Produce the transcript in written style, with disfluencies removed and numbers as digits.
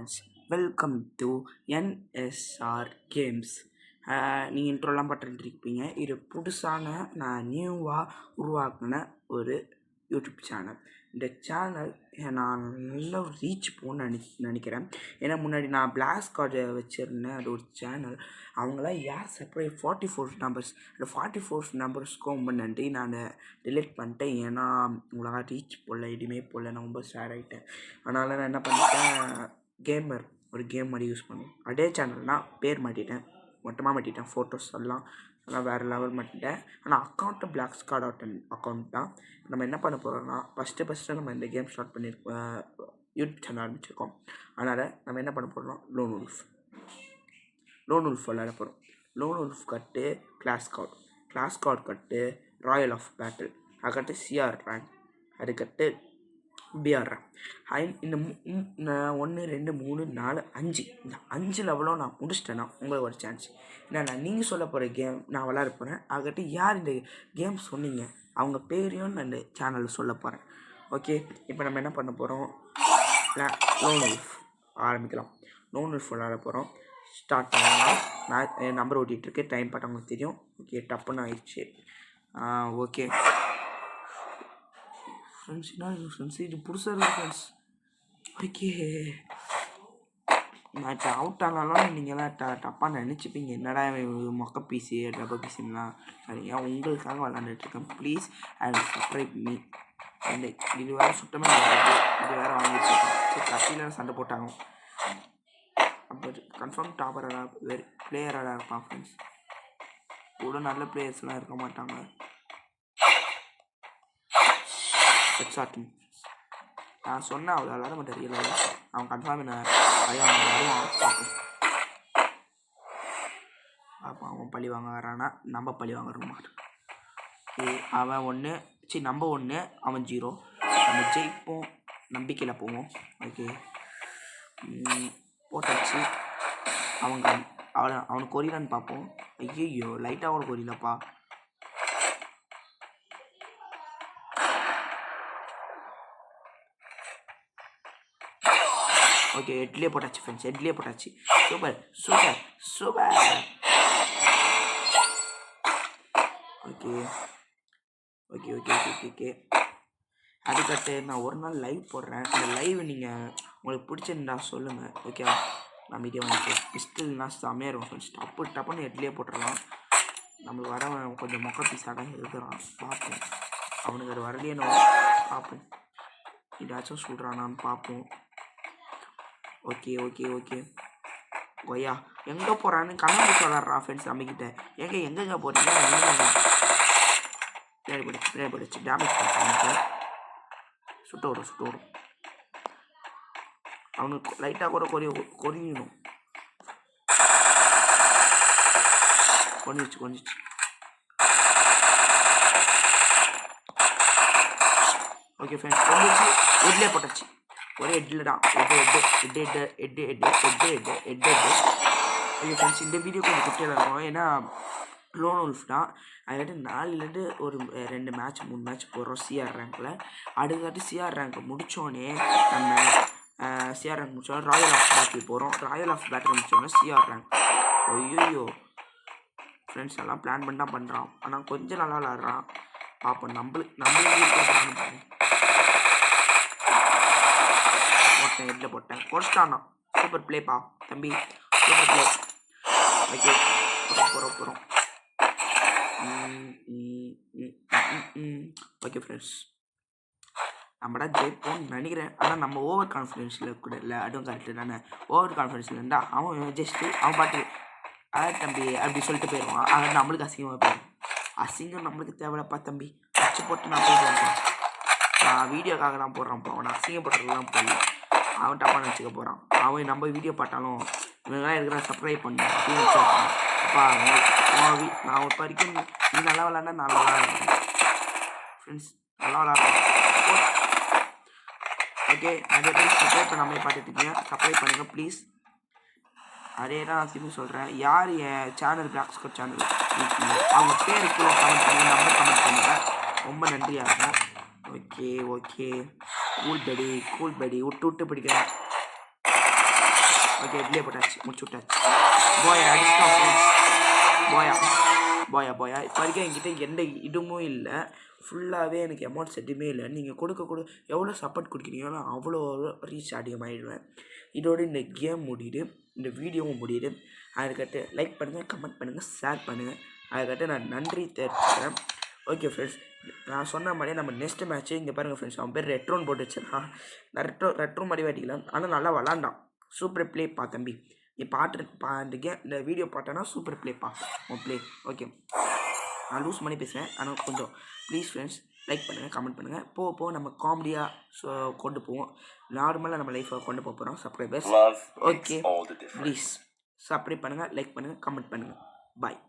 Friends, welcome to NSR games. நீங்கள் இன்ட்ரோலாம் பண்ணிட்டுருப்பீங்க. இது புதுசான நான் நியூவாக உருவாக்கின ஒரு யூடியூப் சேனல். இந்த சேனல் நான் நல்ல ரீச் போகணுன்னு நினைக்கிறேன். ஏன்னா முன்னாடி நான் பிளாக் கார்டு வச்சுருந்தேன். அது ஒரு சேனல். அவங்களாம் யார் சப்ஸ்கிரைப் 44 நம்பர்ஸ், அந்த 44 நம்பர்ஸ்க்கும் ரொம்ப நன்றி. நான் டிலீட் பண்ணிட்டேன். ஏன்னா உங்களாக ரீச் போடல, எதுவுமே போடல. நான் ரொம்ப ஷேர் ஆகிட்டேன். அதனால் நான் என்ன பண்ணிட்டேன், ஒரு கேம் மாதிரி யூஸ் பண்ணுவேன். அதே சேனல்னால் பேர் மாட்டிட்டேன், மொத்தமாக மாட்டிட்டேன். ஃபோட்டோஸ் எல்லாம் வேறு லெவல் மாட்டிட்டேன். ஆனால் அக்கௌண்ட்டு பிளாக் ஸ்காட் அக்கௌண்ட் தான். நம்ம என்ன பண்ண போகிறோம்னா, ஃபஸ்ட்டு நம்ம இந்த கேம் ஸ்டார்ட் பண்ணியிருக்கோம், யூடியூப் சேனல் ஆரம்பிச்சிருக்கோம். அதனால் நம்ம என்ன பண்ண போகிறோம்னா, லோன் உல்ஃப் விளையாட போகிறோம். லோன் உல்ஃப் கட்டு கிளாஸ் கார்டு கட்டு ராயல் ஆஃப் பேட்டில், அதுக்கட்டு சிஆர் ரேங்க், அதுக்கட்டு பிஆர் ரேங்க். இந்த 1 2 3 4 5 இந்த 5 லெவலும் நான் முடிச்சிட்டேன்னா உங்களுக்கு ஒரு சான்ஸ். ஏன்னா நீங்கள் சொல்ல போகிற கேம் நான் விளையாட போகிறேன். அதுக்கட்டு யார் இந்த கேம் சொன்னீங்க அவங்க பேரையும் நான் இந்த சேனலில் சொல்ல போகிறேன். ஓகே, இப்போ நம்ம என்ன பண்ண போகிறோம், லோன் உல்ஃப் ஆரம்பிக்கலாம். லோன் உல்ஃப் விளையாட போகிறோம். ஸ்டார்ட் பண்ணலாம். நான் நம்பர் ஓட்டிகிட்ருக்கு. டைம் பார்த்தா உங்களுக்கு தெரியும். ஓகே, டப்புன்னு ஆயிடுச்சு. ஓகே ஃப்ரெண்ட்ஸ், ஃப்ரெண்ட்ஸ் இது புதுசாக இருக்குது ஃப்ரெண்ட்ஸ். ஓகே, நான் இப்போ அவுட் ஆனாலும் நீங்கள்லாம் தப்பாக நினச்சிப்பீங்க. என்னடா மொக்க பிசி டபுள் பிசின்லாம். சரியா, உங்களுக்காக விளாண்டுட்ருக்கேன். Please and subscribe me. And இது வேறு சுத்தமாக இது வேறு வாங்கிட்டுருக்கேன். சரி, கட்டியில் சண்டை போட்டாங்க. அப்போ கன்ஃபார்ம் டாப்பராக பிளேயராக இருப்பான் ஃப்ரெண்ட்ஸ். கூட நல்ல பிளேயர்ஸ்லாம் இருக்க மாட்டாங்க. எக்ஸாக்ட்லி நான் சொன்னேன், அவ்வளோ விளாட மாட்டேன். ரியலாக அவன் கன்ஃபார்ம் என்ன வருவான். பார்ப்போம் அவன் பழி வாங்க வரானா, நம்ம பழி வாங்குறோமா. அவன் 1, நம்ம 1, அவன் 0. நம்ம ஜெயிப்போம், நம்பிக்கையில் போவோம். ஓகே, போட்டாச்சு. அவனுக்கு கொரியலான்னு பார்ப்போம். ஐயோ, லைட்டாக கூட கொரியலப்பா. ஓகே, ஹெட்லேயே போட்டாச்சு ஃப்ரெண்ட்ஸ், ஹெட்லேயே போட்டாச்சு. சூப்பர். ஓகே. அதுக்கட்டு நான் ஒரு நாள் லைவ் போடுறேன். அந்த லைவ் நீங்கள் உங்களுக்கு பிடிச்சிருந்தா சொல்லுங்கள். ஓகே, நான் மீடியா வந்து பிஸ்டல்னா செம்மையாக இருக்கும் ஃப்ரெண்ட்ஸ். டப்புன்னு ஹெட்லேயே போட்டுடலாம். நம்மளுக்கு வரவன் கொஞ்சம் மொக்க பீஸாக இருக்கிறான். பார்ப்போம், அவனுக்கு அது வரலையே பார்ப்போம். ஏதாச்சும் சொல்கிறானான்னு பார்ப்போம். ஓகே கொய்யா எங்கே போகிறான்னு கண்ணாடி சொல்கிறான் ஃப்ரெண்ட்ஸ் நம்மக்கிட்ட. எங்கெங்க போகிறீங்க? பின்னாடி போயிடுச்சு. டேமேஜ் பண்ணுறாங்க. சுட்ட வரும். அவனுக்கு லைட்டாக கூட கொரியணும். கொஞ்சிச்சு. Okay friends, கொஞ்சிச்சு. ஹெட்லேயே போட்டாச்சு. ஒரே ஹெட்டில் தான். ஹெட். ஓகே ஃப்ரெண்ட்ஸ், இந்த வீடியோ கொஞ்சம் குட்டியாக இருக்கும். ஏன்னா லோன் உல்ஃப் தான். அதுக்காட்டி 4லேருந்து ஒரு 2 மேட்ச் 3 மேட்ச் போடுறோம் சிஆர் ரேங்கில். அதுக்காட்டி சிஆர் ரேங்க் முடித்தோடனே ராயல் ஆஃப் பேட்டில் போகிறோம். ராயல் ஆஃப் பேட்டில் முடித்தோடனே சிஆர் ரேங்க். ஐயோ ஃப்ரெண்ட்ஸ், எல்லாம் பிளான் பண்ணி தான் பண்ணுறான். ஆனால் கொஞ்சம் நல்லா விளாட்றான். பார்ப்போம். நம்மளுக்கு ஹெட்டில் போட்டேன். கொடிச்சிட்டானா. சூப்பர் பிளேப்பா தம்பி, சூப்பர் பிளே. ஓகே, போகிறோம். ஓகே ஃப்ரெண்ட்ஸ், நம்மடா ஜெயிப்போம்னு நினைக்கிறேன். ஆனால் நம்ம ஓவர் கான்ஃபிடென்ஸில் கூட இல்லை. அதுவும் கரெக்டு தானே. ஓவர் கான்ஃபிடென்ஸில் இருந்தால் அவன் பாட்டு தம்பி அப்படி சொல்லிட்டு போயிடுவான். ஆனால் நம்மளுக்கு அசிங்கமாக போயிடும். அசிங்கம் நம்மளுக்கு தேவையில்லப்பா தம்பி. வச்சு போட்டு நான் போயிடுவான்ப்பா. நான் வீடியோக்காக தான் போடுறான்ப்பா. அவனை அசிங்கப்படுறதுலாம் போடல. அவன் தப்பாக நினச்சிக்க போகிறான். அவன் நம்ம வீடியோ பார்த்தாலும் இவங்கெல்லாம் இருக்கிற சப்ஸ்கிரைப் பண்ணு அப்படின்னு வச்சுருப்பான். அப்பா நான் இப்போ வரைக்கும் நீ நல்லா விளாண்டா நான் நல்லா விளாட்றேன் ஃப்ரெண்ட்ஸ். நல்லா விளாட்றேன். ஓகே, நிறைய பேர் சப்ஸ்கிரைப் பண்ணாமல் பார்த்துருக்கீங்க. சப்ஸ்கிரைப் பண்ணுங்கள் ப்ளீஸ். அதே தான் நான் திரும்பி சொல்கிறேன். யார் என் சேனல் பிளாக் ஸ்காட் சேனல் அவங்க பேருக்கு கமெண்ட் பண்ணுங்கள், நம்பர் கமெண்ட் பண்ணுங்கள். ரொம்ப நன்றியாக இருக்கும். ஓகே கூல் படி விட்டு படிக்கிறேன். ஓகே இப்படியே போட்டாச்சு முடிச்சு விட்டாச்சு போயா அடிச்சிட்டோம் ஃப்ரெண்ட்ஸ் போயா இப்போ வரைக்கும் என்கிட்ட எந்த இதுவும் இல்லை ஃபுல்லாகவே எனக்கு அமௌண்ட்ஸ் எதுவுமே இல்லை நீங்கள் கொடுக்க எவ்வளோ சப்போர்ட் கொடுக்குறீங்களோ அவ்வளோ ரீச் அதிகமாகிடுவேன் இதோடு இந்த கேம் முடியுது இந்த வீடியோவும் முடியுது அதுக்கடுத்து லைக் பண்ணுங்கள் கமெண்ட் பண்ணுங்கள் ஷேர் பண்ணுங்கள் அதுக்கடுத்து நான் நன்றி தெரிவிச்சுக்கிறேன் ஓகே ஃப்ரெண்ட்ஸ் நான் சொன்ன மாதிரியே நம்ம நெக்ஸ்ட் மேட்ச்சு இங்கே பாருங்கள் ஃப்ரெண்ட்ஸ் அவன் பேர் ரெட்ரோன்னு போட்டு வச்சிருக்கான் நான் ரெட்ரோ மாதிரி வாட்டிக்கலாம் ஆனால் நல்லா விளாண்டான் சூப்பர் ப்ளே பா தம்பி நீ இந்த வீடியோ பார்த்தேன்னா சூப்பர் ப்ளே உன் ப்ளே ஓகே நான் லூஸ் பண்ணி பேசுவேன் ஆனால் கொஞ்சம் ப்ளீஸ் ஃப்ரெண்ட்ஸ் லைக் பண்ணுங்கள் கமெண்ட் பண்ணுங்கள் போக நம்ம காமெடியாக கொண்டு போவோம் நார்மலாக நம்ம லைஃப்பை கொண்டு போக போகிறோம் சப்ஸ்கிரைபர்ஸ் ஓகே ப்ளீஸ் சப்ஸ்கிரைப் பண்ணுங்கள் லைக் பண்ணுங்கள் கமெண்ட் பண்ணுங்கள் பாய்